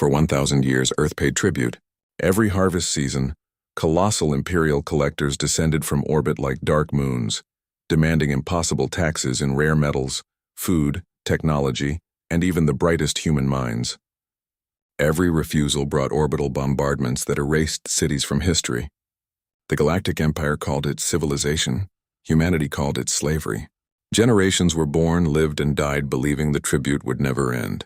For 1,000 years, Earth paid tribute. Every harvest season, colossal imperial collectors descended from orbit like dark moons, demanding impossible taxes in rare metals, food, technology, and even the brightest human minds. Every refusal brought orbital bombardments that erased cities from history. The Galactic Empire called it civilization. Humanity called it slavery. Generations were born, lived, and died believing the tribute would never end.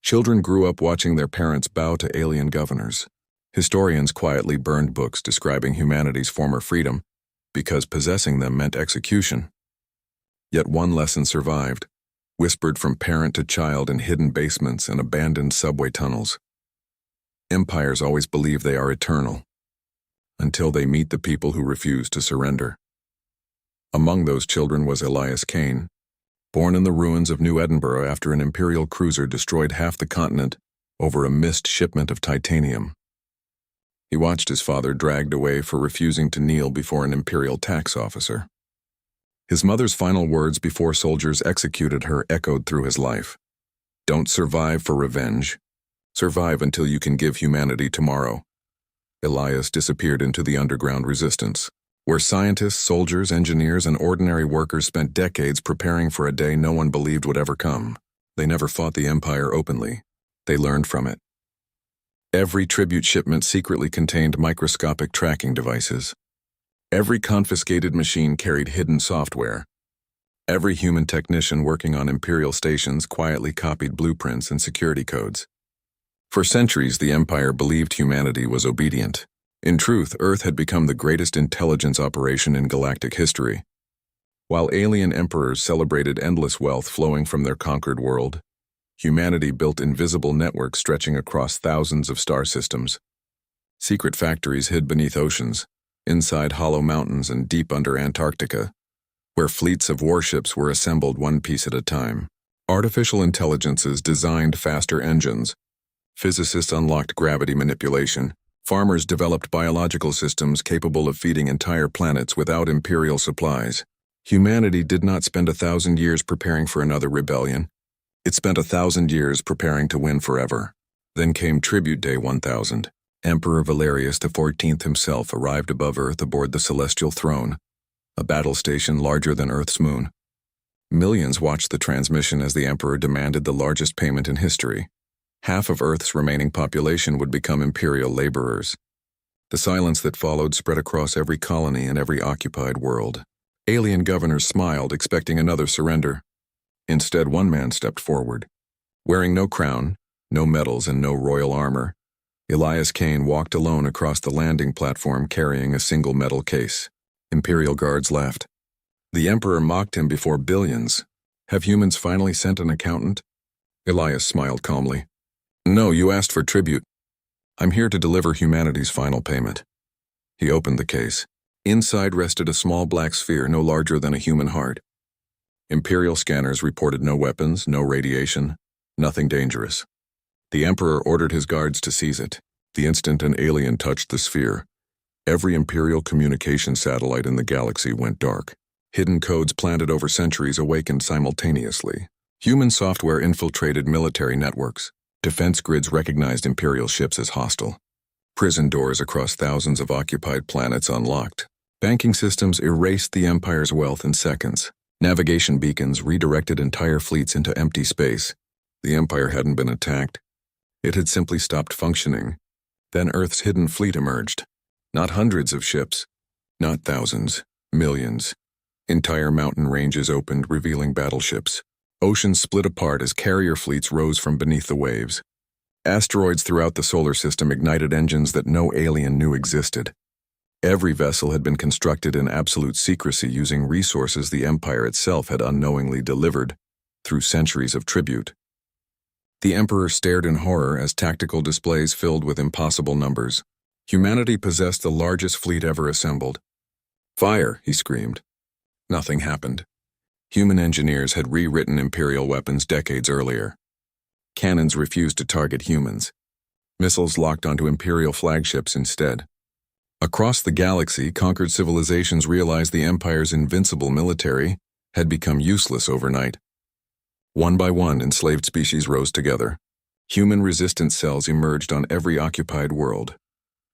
Children grew up watching their parents bow to alien governors. Historians quietly burned books describing humanity's former freedom because possessing them meant execution. Yet one lesson survived, whispered from parent to child in hidden basements and abandoned subway tunnels. Empires always believe they are eternal, until they meet the people who refuse to surrender. Among those children was Elias Kane, born in the ruins of New Edinburgh after an imperial cruiser destroyed half the continent over a missed shipment of titanium. He watched his father dragged away for refusing to kneel before an imperial tax officer. His mother's final words before soldiers executed her echoed through his life. "Don't survive for revenge. Survive until you can give humanity tomorrow." Elias disappeared into the underground resistance, where scientists, soldiers, engineers, and ordinary workers spent decades preparing for a day no one believed would ever come. They never fought the Empire openly. They learned from it. Every tribute shipment secretly contained microscopic tracking devices. Every confiscated machine carried hidden software. Every human technician working on Imperial stations quietly copied blueprints and security codes. For centuries, the Empire believed humanity was obedient. In truth, Earth had become the greatest intelligence operation in galactic history. While alien emperors celebrated endless wealth flowing from their conquered world, humanity built invisible networks stretching across thousands of star systems. Secret factories hid beneath oceans, inside hollow mountains and deep under Antarctica, where fleets of warships were assembled one piece at a time. Artificial intelligences designed faster engines. Physicists unlocked gravity manipulation. Farmers developed biological systems capable of feeding entire planets without imperial supplies. Humanity did not spend 1,000 years preparing for another rebellion. It spent 1,000 years preparing to win forever. Then came Tribute Day 1000. Emperor Valerius XIV himself arrived above Earth aboard the Celestial Throne, a battle station larger than Earth's moon. Millions watched the transmission as the Emperor demanded the largest payment in history. Half of Earth's remaining population would become imperial laborers. The silence that followed spread across every colony and every occupied world. Alien governors smiled, expecting another surrender. Instead, one man stepped forward. Wearing no crown, no medals, and no royal armor, Elias Kane walked alone across the landing platform carrying a single metal case. Imperial guards laughed. The Emperor mocked him before billions. "Have humans finally sent an accountant?" Elias smiled calmly. "No, you asked for tribute. I'm here to deliver humanity's final payment." He opened the case. Inside rested a small black sphere no larger than a human heart. Imperial scanners reported no weapons, no radiation, nothing dangerous. The Emperor ordered his guards to seize it. The instant an alien touched the sphere, every Imperial communication satellite in the galaxy went dark. Hidden codes planted over centuries awakened simultaneously. Human software infiltrated military networks. Defense grids recognized Imperial ships as hostile. Prison doors across thousands of occupied planets unlocked. Banking systems erased the Empire's wealth in seconds. Navigation beacons redirected entire fleets into empty space. The Empire hadn't been attacked. It had simply stopped functioning. Then Earth's hidden fleet emerged. Not hundreds of ships, not thousands, millions. Entire mountain ranges opened, revealing battleships. Oceans split apart as carrier fleets rose from beneath the waves. Asteroids throughout the solar system ignited engines that no alien knew existed. Every vessel had been constructed in absolute secrecy using resources the Empire itself had unknowingly delivered through centuries of tribute. The Emperor stared in horror as tactical displays filled with impossible numbers. Humanity possessed the largest fleet ever assembled. "Fire!" he screamed. Nothing happened. Human engineers had rewritten Imperial weapons decades earlier. Cannons refused to target humans. Missiles locked onto Imperial flagships instead. Across the galaxy, conquered civilizations realized the Empire's invincible military had become useless overnight. One by one, enslaved species rose together. Human resistance cells emerged on every occupied world,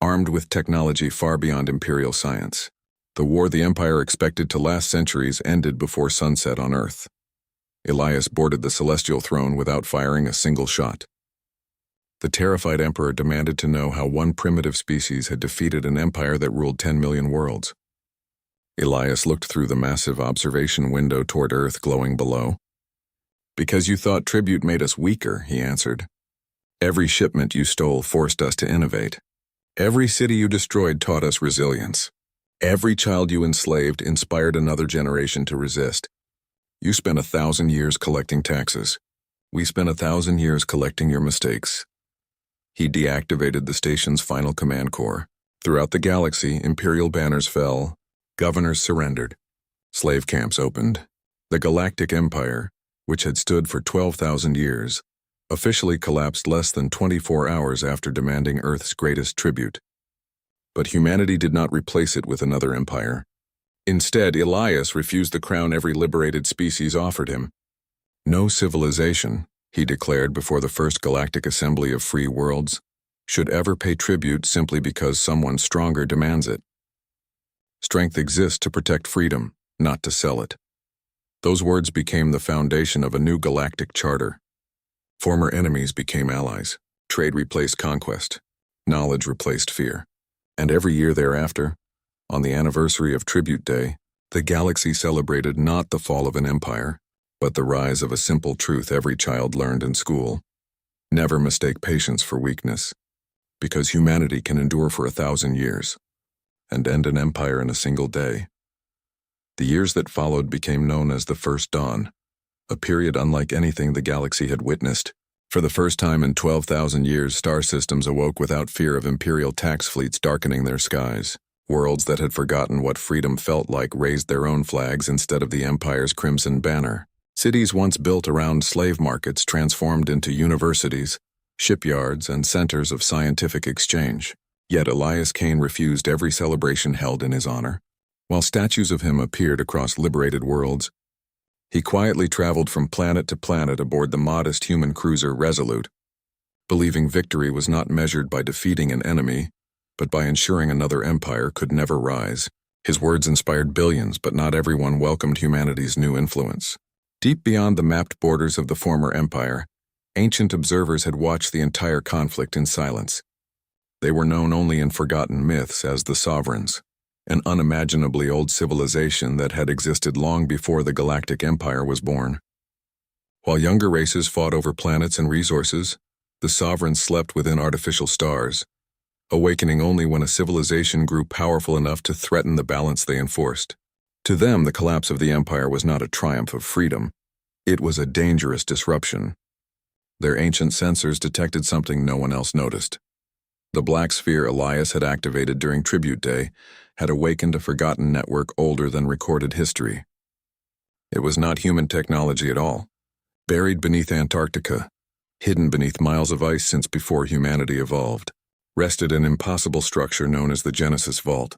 armed with technology far beyond imperial science. The war the Empire expected to last centuries ended before sunset on Earth. Elias boarded the celestial throne without firing a single shot. The terrified Emperor demanded to know how one primitive species had defeated an empire that ruled 10 million worlds. Elias looked through the massive observation window toward Earth glowing below. "Because you thought tribute made us weaker," he answered. "Every shipment you stole forced us to innovate. Every city you destroyed taught us resilience. Every child you enslaved inspired another generation to resist. You spent 1,000 years collecting taxes. We spent 1,000 years collecting your mistakes." He deactivated the station's final command core. Throughout the galaxy, imperial banners fell, governors surrendered, slave camps opened. The Galactic Empire, which had stood for 12,000 years, officially collapsed less than 24 hours after demanding Earth's greatest tribute. But humanity did not replace it with another empire. Instead, Elias refused the crown every liberated species offered him. "No civilization," he declared before the first galactic assembly of free worlds, "should ever pay tribute simply because someone stronger demands it. Strength exists to protect freedom, not to sell it." Those words became the foundation of a new galactic charter. Former enemies became allies. Trade replaced conquest. Knowledge replaced fear. And every year thereafter, on the anniversary of Tribute Day, the galaxy celebrated not the fall of an empire, but the rise of a simple truth every child learned in school. Never mistake patience for weakness, because humanity can endure for 1,000 years and end an empire in a single day. The years that followed became known as the First Dawn, a period unlike anything the galaxy had witnessed. For the first time in 12,000 years, star systems awoke without fear of imperial tax fleets darkening their skies. Worlds that had forgotten what freedom felt like raised their own flags instead of the Empire's crimson banner. Cities once built around slave markets transformed into universities, shipyards, and centers of scientific exchange. Yet Elias Kane refused every celebration held in his honor. While statues of him appeared across liberated worlds, he quietly traveled from planet to planet aboard the modest human cruiser Resolute, believing victory was not measured by defeating an enemy, but by ensuring another empire could never rise. His words inspired billions, but not everyone welcomed humanity's new influence. Deep beyond the mapped borders of the former empire, ancient observers had watched the entire conflict in silence. They were known only in forgotten myths as the Sovereigns, an unimaginably old civilization that had existed long before the Galactic Empire was born. While younger races fought over planets and resources, the Sovereigns slept within artificial stars, awakening only when a civilization grew powerful enough to threaten the balance they enforced. To them, the collapse of the Empire was not a triumph of freedom. It was a dangerous disruption. Their ancient sensors detected something no one else noticed. The black sphere Elias had activated during Tribute Day had awakened a forgotten network older than recorded history. It was not human technology at all. Buried beneath Antarctica, hidden beneath miles of ice since before humanity evolved, rested an impossible structure known as the Genesis Vault.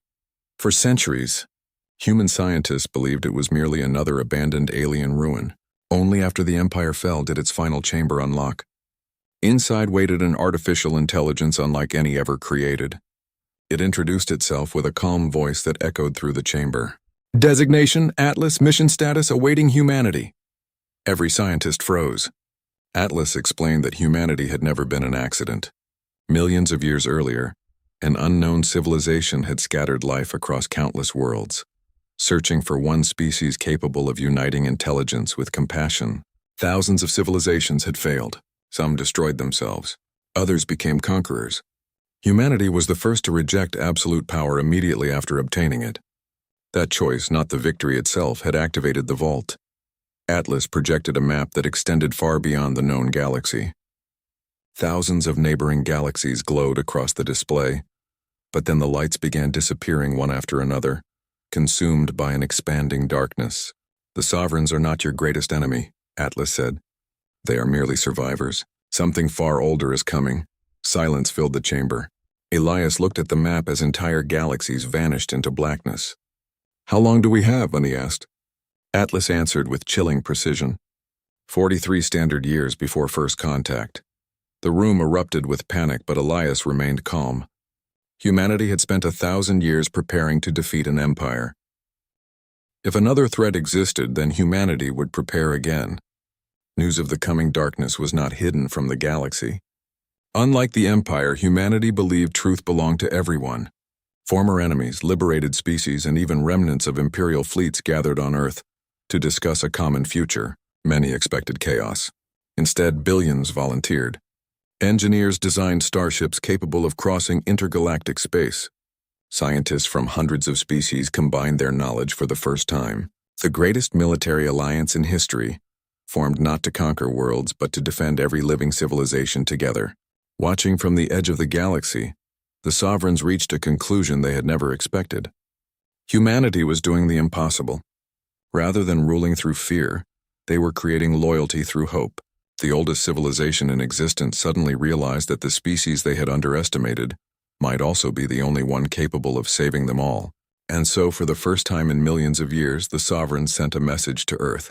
For centuries, human scientists believed it was merely another abandoned alien ruin. Only after the Empire fell did its final chamber unlock. Inside waited an artificial intelligence unlike any ever created. It introduced itself with a calm voice that echoed through the chamber. "Designation, Atlas, mission status awaiting humanity." Every scientist froze. Atlas explained that humanity had never been an accident. Millions of years earlier, an unknown civilization had scattered life across countless worlds, searching for one species capable of uniting intelligence with compassion. Thousands of civilizations had failed. Some destroyed themselves. Others became conquerors. Humanity was the first to reject absolute power immediately after obtaining it. That choice, not the victory itself, had activated the vault. Atlas projected a map that extended far beyond the known galaxy. Thousands of neighboring galaxies glowed across the display, but then the lights began disappearing one after another, consumed by an expanding darkness. "The Sovereigns are not your greatest enemy," Atlas said. "They are merely survivors. Something far older is coming." Silence filled the chamber. Elias looked at the map as entire galaxies vanished into blackness. "How long do we have?" he asked. Atlas answered with chilling precision. 43 standard years before first contact. The room erupted with panic, but Elias remained calm. Humanity had spent 1,000 years preparing to defeat an empire. If another threat existed, then humanity would prepare again. News of the coming darkness was not hidden from the galaxy. Unlike the Empire, humanity believed truth belonged to everyone. Former enemies, liberated species, and even remnants of imperial fleets gathered on Earth to discuss a common future. Many expected chaos. Instead, billions volunteered. Engineers designed starships capable of crossing intergalactic space. Scientists from hundreds of species combined their knowledge for the first time. The greatest military alliance in history, formed not to conquer worlds but to defend every living civilization together. Watching from the edge of the galaxy, the sovereigns reached a conclusion they had never expected. Humanity was doing the impossible. Rather than ruling through fear, they were creating loyalty through hope. The oldest civilization in existence suddenly realized that the species they had underestimated might also be the only one capable of saving them all. And so, for the first time in millions of years, the sovereigns sent a message to Earth.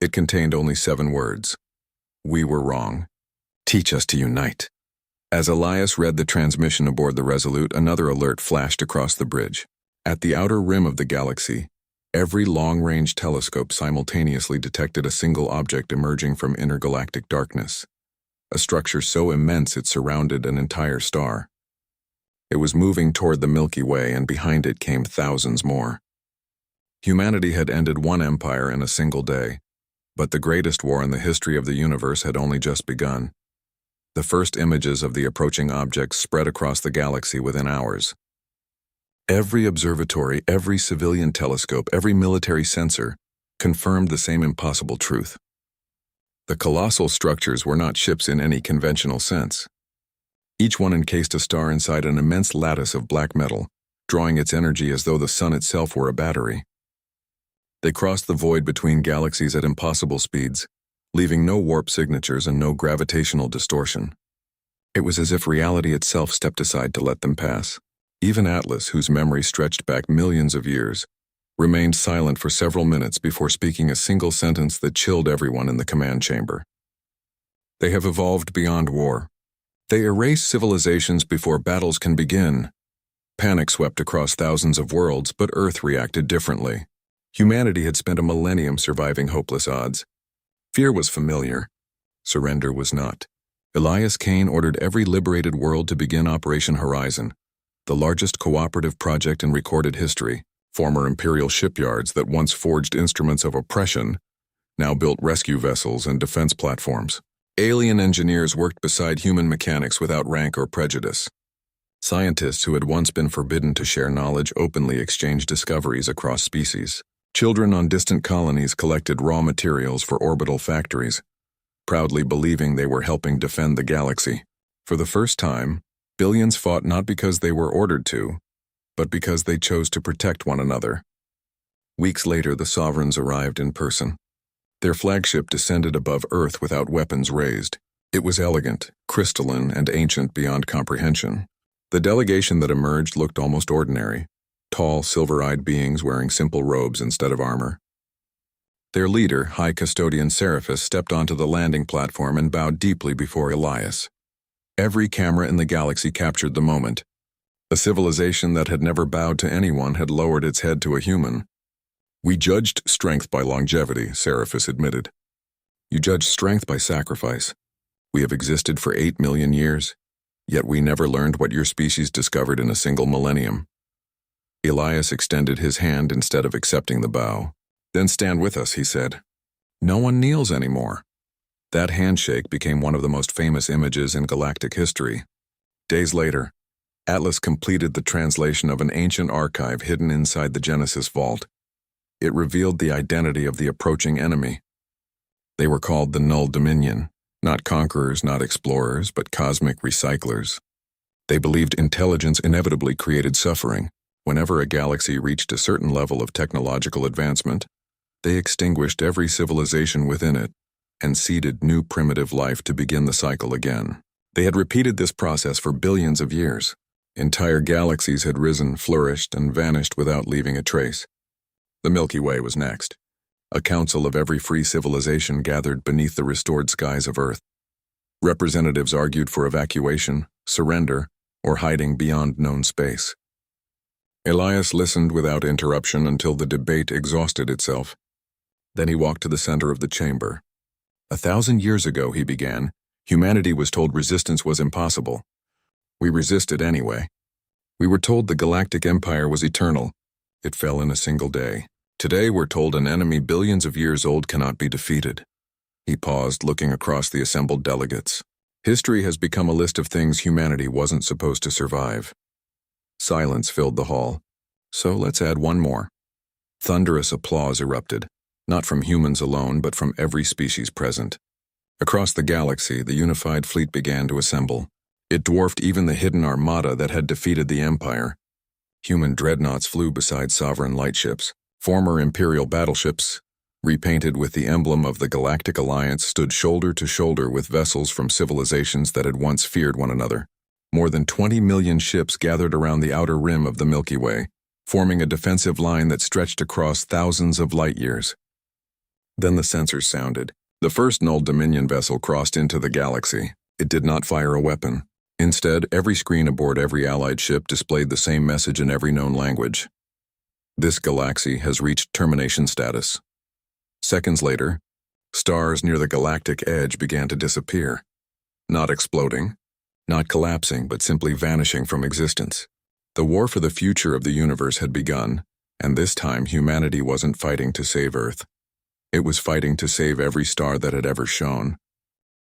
It contained only 7 words. We were wrong. Teach us to unite. As Elias read the transmission aboard the Resolute, another alert flashed across the bridge. At the outer rim of the galaxy, every long-range telescope simultaneously detected a single object emerging from intergalactic darkness, a structure so immense it surrounded an entire star. It was moving toward the Milky Way, and behind it came thousands more. Humanity had ended one empire in a single day, but the greatest war in the history of the universe had only just begun. The first images of the approaching objects spread across the galaxy within hours. Every observatory, every civilian telescope, every military sensor confirmed the same impossible truth. The colossal structures were not ships in any conventional sense. Each one encased a star inside an immense lattice of black metal, drawing its energy as though the sun itself were a battery. They crossed the void between galaxies at impossible speeds, leaving no warp signatures and no gravitational distortion. It was as if reality itself stepped aside to let them pass. Even Atlas, whose memory stretched back millions of years, remained silent for several minutes before speaking a single sentence that chilled everyone in the command chamber. They have evolved beyond war. They erase civilizations before battles can begin. Panic swept across thousands of worlds, but Earth reacted differently. Humanity had spent a millennium surviving hopeless odds. Fear was familiar. Surrender was not. Elias Kane ordered every liberated world to begin Operation Horizon, the largest cooperative project in recorded history. Former imperial shipyards that once forged instruments of oppression now built rescue vessels and defense platforms. Alien engineers worked beside human mechanics without rank or prejudice. Scientists who had once been forbidden to share knowledge openly exchanged discoveries across species. Children on distant colonies collected raw materials for orbital factories, proudly believing they were helping defend the galaxy. For the first time, billions fought not because they were ordered to, but because they chose to protect one another. Weeks later, the sovereigns arrived in person. Their flagship descended above Earth without weapons raised. It was elegant, crystalline, and ancient beyond comprehension. The delegation that emerged looked almost ordinary, tall, silver-eyed beings wearing simple robes instead of armor. Their leader, High Custodian Seraphis, stepped onto the landing platform and bowed deeply before Elias. Every camera in the galaxy captured the moment. A civilization that had never bowed to anyone had lowered its head to a human. We judged strength by longevity, Seraphis admitted. You judged strength by sacrifice. We have existed for 8 million years, yet we never learned what your species discovered in a single millennium. Elias extended his hand instead of accepting the bow. Then stand with us, he said. No one kneels anymore. That handshake became one of the most famous images in galactic history. Days later, Atlas completed the translation of an ancient archive hidden inside the Genesis vault. It revealed the identity of the approaching enemy. They were called the Null Dominion, not conquerors, not explorers, but cosmic recyclers. They believed intelligence inevitably created suffering. Whenever a galaxy reached a certain level of technological advancement, they extinguished every civilization within it and seeded new primitive life to begin the cycle again. They had repeated this process for billions of years. Entire galaxies had risen, flourished, and vanished without leaving a trace. The Milky Way was next. A council of every free civilization gathered beneath the restored skies of Earth. Representatives argued for evacuation, surrender, or hiding beyond known space. Elias listened without interruption until the debate exhausted itself. Then he walked to the center of the chamber. 1,000 years ago, he began, humanity was told resistance was impossible. We resisted anyway. We were told the Galactic Empire was eternal. It fell in a single day. Today we're told an enemy billions of years old cannot be defeated. He paused, looking across the assembled delegates. History has become a list of things humanity wasn't supposed to survive. Silence filled the hall. So let's add one more. Thunderous applause erupted, not from humans alone, but from every species present. Across the galaxy, the unified fleet began to assemble. It dwarfed even the hidden armada that had defeated the Empire. Human dreadnoughts flew beside sovereign lightships. Former Imperial battleships, repainted with the emblem of the Galactic Alliance, stood shoulder to shoulder with vessels from civilizations that had once feared one another. More than 20 million ships gathered around the outer rim of the Milky Way, forming a defensive line that stretched across thousands of light years. Then the sensors sounded. The first Null Dominion vessel crossed into the galaxy. It did not fire a weapon. Instead, every screen aboard every Allied ship displayed the same message in every known language. This galaxy has reached termination status. Seconds later, stars near the galactic edge began to disappear. Not exploding, not collapsing, but simply vanishing from existence. The war for the future of the universe had begun, and this time humanity wasn't fighting to save Earth. It was fighting to save every star that had ever shone.